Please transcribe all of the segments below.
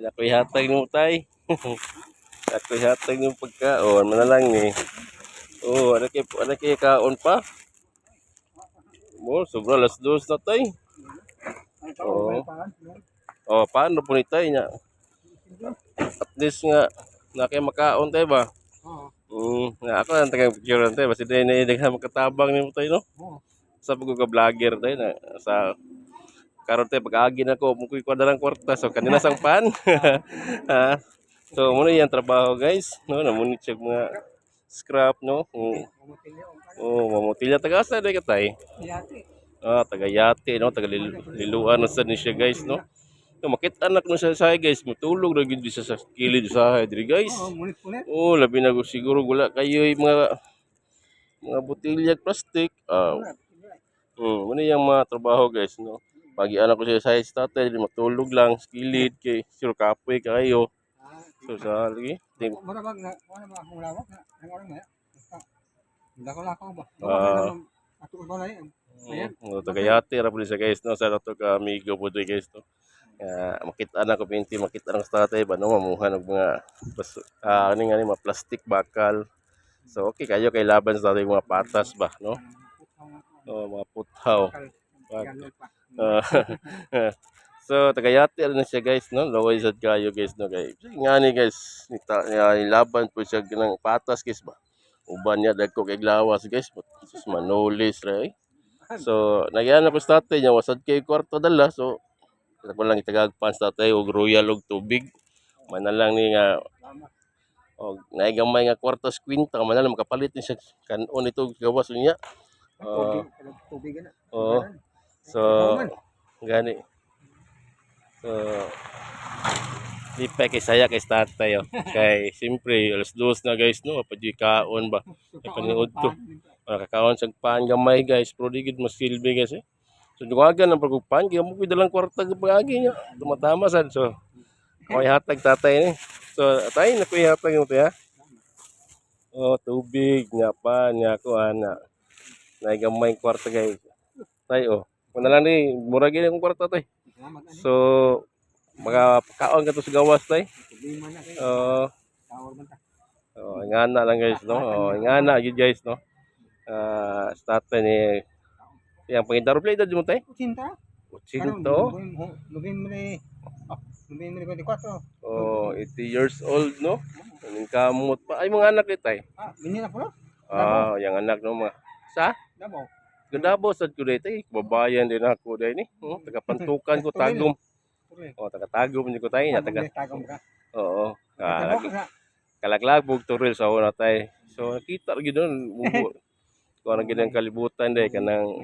Ako'y hatag mo tay. Ako'y hatag ng pagkaon. Manalang ni. Oh, ano kay kaon pa? Mo, sobra alas 2 na tay. Oh. Oh, paano po ni tay nya? At least nga na kay makaon tay ba? Nga ako lang tagang picture tay basta day na idaghan makatabang nimo tay no. Sa pagka-vlogger tay na sa karon tay pag-agi na ko mukoy kwadrang kwarta so kanina sang pan. Ha? So muna yung trabaho guys, no, namunit siya mga scrap no. Oh, mamutilya taga asa day katay. Ah, taga Yate no, taga Liluan na sad ni siya guys no. No, makita anak no siya sa guys, matulog ra gid siya sa kilid sa diri guys. Oh, labi na siguro wala kayo mga botilya plastic. Ah, muna yung mga trabaho guys no. Pagi anak ko siya sa tatay, di matulog lang, skilid kay sure kapoy kayo. So sa lagi, ting tagayati ra pud siya guys no, sa ato ka amigo pud guys no. Makita na ko pinti, makita ng tatay ba no, mamuhan og mga ani nga mga plastic bakal. So okay kayo kay laban sa tatay mga patas ba no. Oh, mga puthaw. So tagayati na siya guys no, laway sad kayo guys no kay ngani guys laban po siya ng patas guys ba. Uban niya dagko kay lawas guys, sus manulis ra eh. So nagyan na po sa tatay niya wasad kay kwarto dala so ko lang itagagpan sa tatay og royal og tubig. Manalang ni nga og naigamay nga kwarto sa kwinta manalang makapalit ni siya kanon ito gawas niya. Oh. So gani. So di pa kay saya kay tatay oh. Kay siyempre alas 2 na guys no, padi kaon ba. Kay paniud to. Kakaon sa pan gamay guys, pero di gid masilbi guys eh. So duwagan ang pagkupan, kaya mo dalang kwarta ng pag-agi niya. Tumatama sad. So ako'y hatag tatay ni. So tay na ko'y hatag mo ya. Oh, tubig nga pa nya ko ana. Naigamay kwarta guys. Tay oh. Kung na lang ni mura gid akong kwarta tay. So kaon ka to sa gawas tay. Ingana lang guys no. Ingana gid guys no. Start ni yang pangidaro play dad mo tay? 80. 80. November 24. Oh, 80 years old no. Aning kamot pa ay mga anak ni tay. Bini na po. Yang anak no mga sa Davao. Gandabo sad ko tay, babayan din ako day ni. Taga Pantukan ko Tagum. Oh, taga Tagum ni ko tay, taga Tagum ka. Oo. Kalaglagbog turil sa una tay. So nakita ra gid don kung ano ginang kalibutan day kanang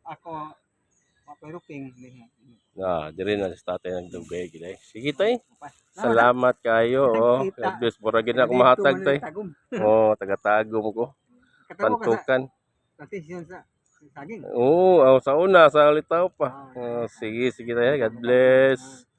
ako maperuking dire na sa tatay nagdugay gid. Sige tay. Salamat kayo oh. Bless mura gid ako mahatag tay. Oh, taga Tagum ko. Pantukan. Oo, sa una sa Litaw pa. Sige, sige tay. God bless.